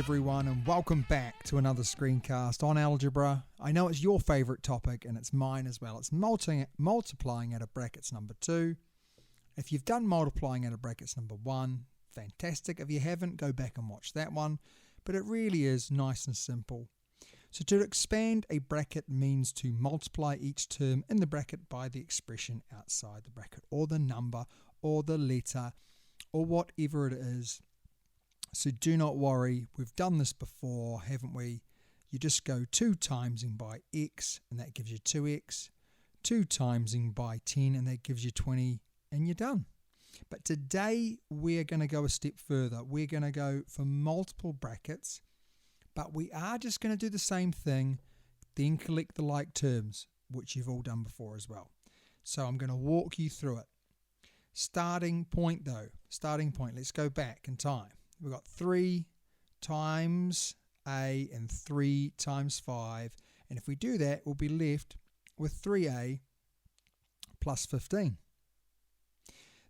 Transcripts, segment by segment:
everyone, and welcome back to another screencast on algebra. I know it's your favourite topic and it's mine as well. It's multiplying out of brackets number 2. If you've done multiplying out of brackets number 1, fantastic. If you haven't, go back and watch that one. But it really is nice and simple. So to expand a bracket means to multiply each term in the bracket by the expression outside the bracket, or the number, or the letter, or whatever it is. So do not worry, we've done this before, haven't we? You just go 2 timesing by x, and that gives you 2x. 2 timesing by 10, and that gives you 20, and you're done. But today we're going to go a step further. We're going to go for multiple brackets, but we are just going to do the same thing, then collect the like terms, which you've all done before as well. So I'm going to walk you through it. Starting point, let's go back in time. We've got 3 times a and 3 times 5. And if we do that, we'll be left with 3a plus 15.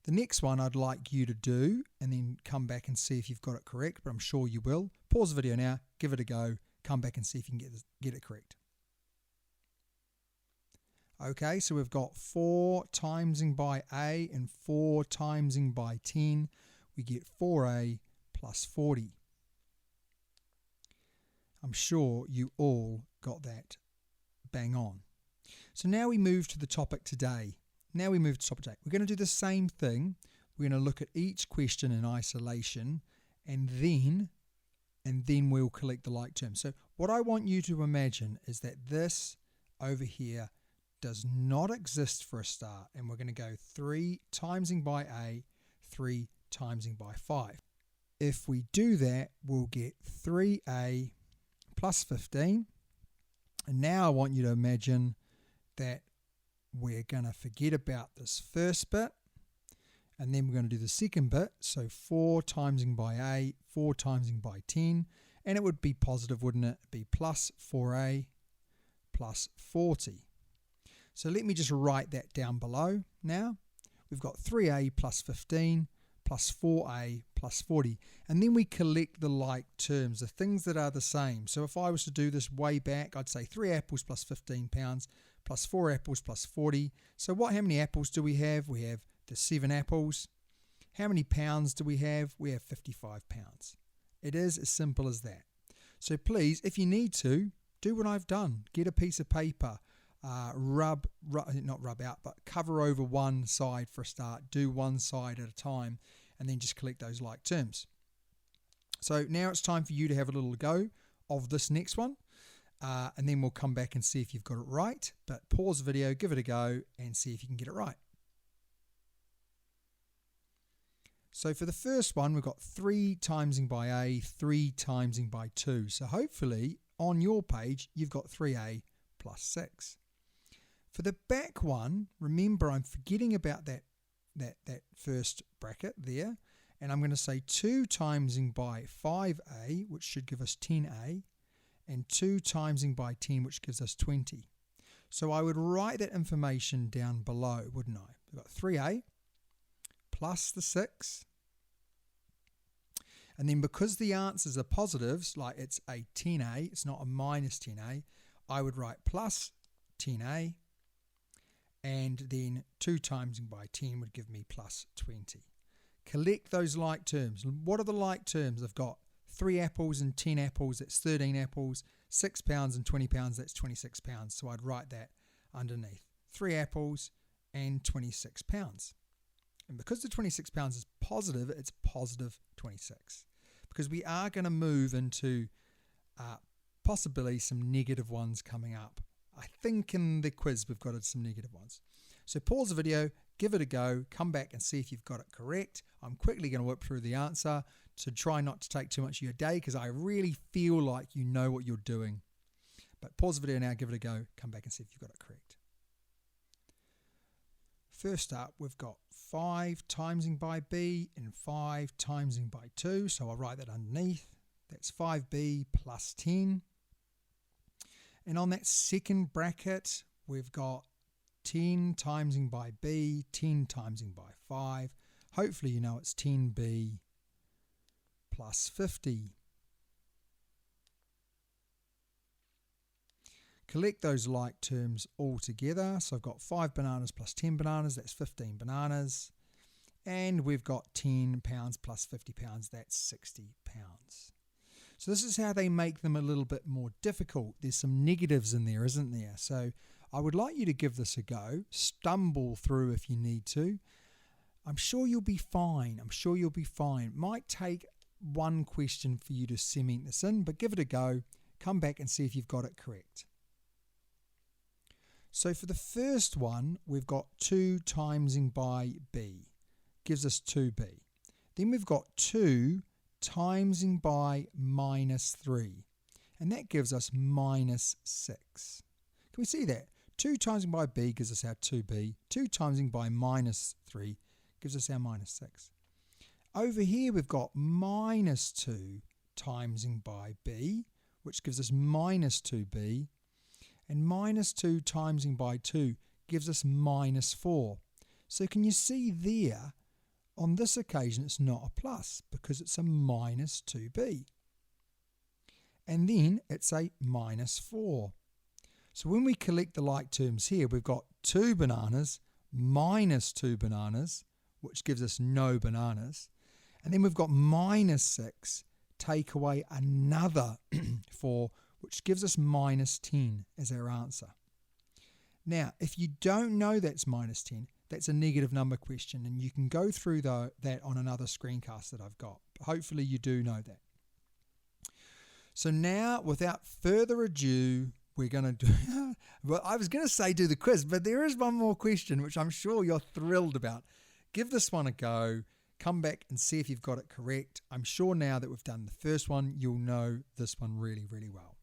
The next one I'd like you to do, and then come back and see if you've got it correct, but I'm sure you will. Pause the video now, give it a go, come back and see if you can get it correct. Okay, so we've got 4 timesing by a and 4 timesing by 10. We get 4a plus 40. I'm sure you all got that bang on. So now we move to the topic today. We're going to do the same thing. We're going to look at each question in isolation, and then we'll collect the like terms. So what I want you to imagine is that this over here does not exist for a start, and we're going to go 3 timesing by a, 3 timesing by 5. If we do that, we'll get 3a plus 15. And now I want you to imagine that we're going to forget about this first bit, and then we're going to do the second bit. So 4 timesing by a, 4 timesing by 10, and it would be positive, wouldn't it? It'd be plus 4a plus 40. So let me just write that down below now. We've got 3a plus 15 plus 4a plus 40, and then we collect the like terms, the things that are the same. So if I was to do this way back, I'd say 3 apples plus 15 pounds plus 4 apples plus 40. So how many apples do we have? We have the 7 apples. How many pounds do we have? We have 55 pounds. It is as simple as that. So please, if you need to, do what I've done. Get a piece of paper, not rub out, but cover over one side for a start. Do one side at a time, and then just collect those like terms. So now it's time for you to have a little go of this next one, and then we'll come back and see if you've got it right. But pause the video, give it a go, and see if you can get it right. So for the first one, we've got 3 timesing by a, 3 timesing by 2. So hopefully on your page, you've got 3a plus 6. For the back one, remember I'm forgetting about that first bracket there, and I'm going to say 2 timesing by 5a, which should give us 10a, and 2 timesing by 10, which gives us 20. So I would write that information down below, wouldn't I? We've got 3a plus the 6, and then because the answers are positives, like it's a 10a, it's not a minus 10a, I would write plus 10a, and then 2 timesing by 10 would give me plus 20. Collect those like terms. What are the like terms? I've got 3 apples and 10 apples, that's 13 apples, 6 pounds and 20 pounds, that's 26 pounds. So I'd write that underneath. 3 apples and 26 pounds. And because the 26 pounds is positive, it's positive 26. Because we are going to move into possibly some negative ones coming up. I think in the quiz we've got some negative ones. So pause the video, give it a go, come back and see if you've got it correct. I'm quickly going to whip through the answer to try not to take too much of your day, because I really feel like you know what you're doing. But pause the video now, give it a go, come back and see if you've got it correct. First up, we've got 5 timesing by b and 5 timesing by 2. So I'll write that underneath. That's 5b plus 10. And on that second bracket, we've got 10 timesing by b, 10 timesing by 5. Hopefully you know it's 10b plus 50. collect those like terms all together. So I've got 5 bananas plus 10 bananas, that's 15 bananas. And we've got 10 pounds plus 50 pounds, that's 60 pounds. So this is how they make them a little bit more difficult. There's some negatives in there, isn't there? So I would like you to give this a go. Stumble through if you need to. I'm sure you'll be fine. I'm sure you'll be fine. Might take one question for you to cement this in, but give it a go. Come back and see if you've got it correct. So for the first one, we've got 2 timesing by b. Gives us 2b. Then we've got 2 timesing by minus 3. And that gives us minus 6. Can we see that? 2 timesing by b gives us our 2b. 2 timesing by minus 3 gives us our minus 6. Over here we've got minus 2 timesing by b, which gives us minus 2b. And minus 2 timesing by 2 gives us minus 4. So can you see there, on this occasion it's not a plus because it's a minus 2b. And then it's a minus 4. So when we collect the like terms here, we've got 2 bananas minus 2 bananas, which gives us no bananas. And then we've got minus 6, take away another 4, which gives us minus 10 as our answer. Now, if you don't know that's minus 10, that's a negative number question, and you can go through that on another screencast that I've got. Hopefully you do know that. So now, without further ado, we're going to do, well, I was going to say do the quiz, but there is one more question, which I'm sure you're thrilled about. Give this one a go. Come back and see if you've got it correct. I'm sure now that we've done the first one, you'll know this one really, really well.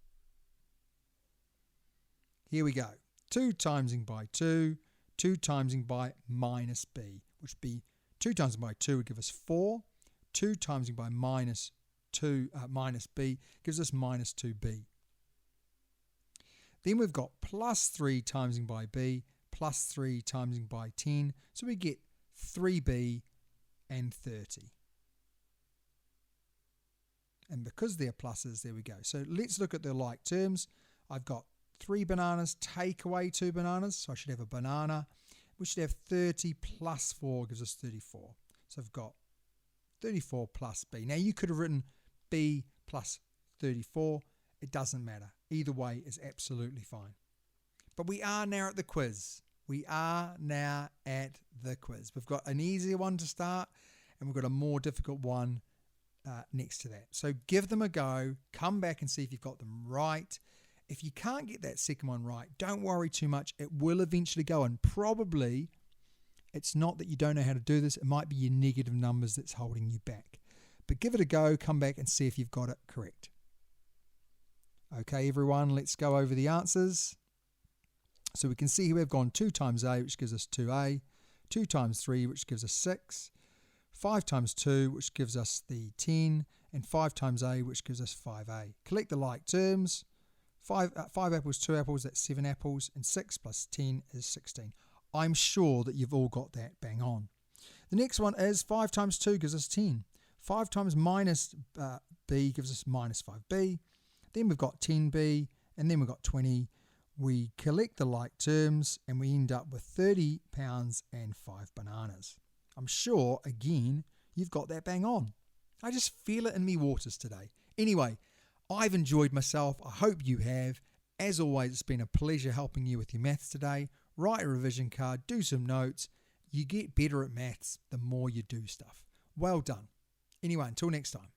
Here we go. 2 timesing by 2, 2 timesing by minus b, which would be 2 timesing by 2 would give us 4. 2 timesing by minus b gives us minus 2b. Then we've got plus 3 timesing by b, plus 3 timesing by 10. So we get 3b and 30. And because they're pluses, there we go. So let's look at the like terms. I've got 3 bananas, take away 2 bananas. So I should have a banana. We should have 30 plus 4 gives us 34. So I've got 34 plus b. Now you could have written b plus 34. It doesn't matter. Either way is absolutely fine. But we are now at the quiz. We are now at the quiz. We've got an easier one to start and we've got a more difficult one next to that. So give them a go. Come back and see if you've got them right. If you can't get that second one right, don't worry too much. It will eventually go, and probably it's not that you don't know how to do this. It might be your negative numbers that's holding you back. But give it a go. Come back and see if you've got it correct. Okay, everyone, let's go over the answers. So we can see here we've gone 2 times a, which gives us 2a, 2 times 3, which gives us 6, 5 times 2, which gives us the 10, and 5 times a, which gives us 5a. Collect the like terms. 5 apples, 2 apples, that's 7 apples, and 6 plus 10 is 16. I'm sure that you've all got that bang on. The next one is 5 times 2 gives us 10. 5 times minus b gives us minus 5b. Then we've got 10b, and then we've got 20. We collect the like terms, and we end up with 30 pounds and 5 bananas. I'm sure, again, you've got that bang on. I just feel it in me waters today. Anyway, I've enjoyed myself. I hope you have. As always, it's been a pleasure helping you with your maths today. Write a revision card, do some notes. You get better at maths the more you do stuff. Well done. Anyway, until next time.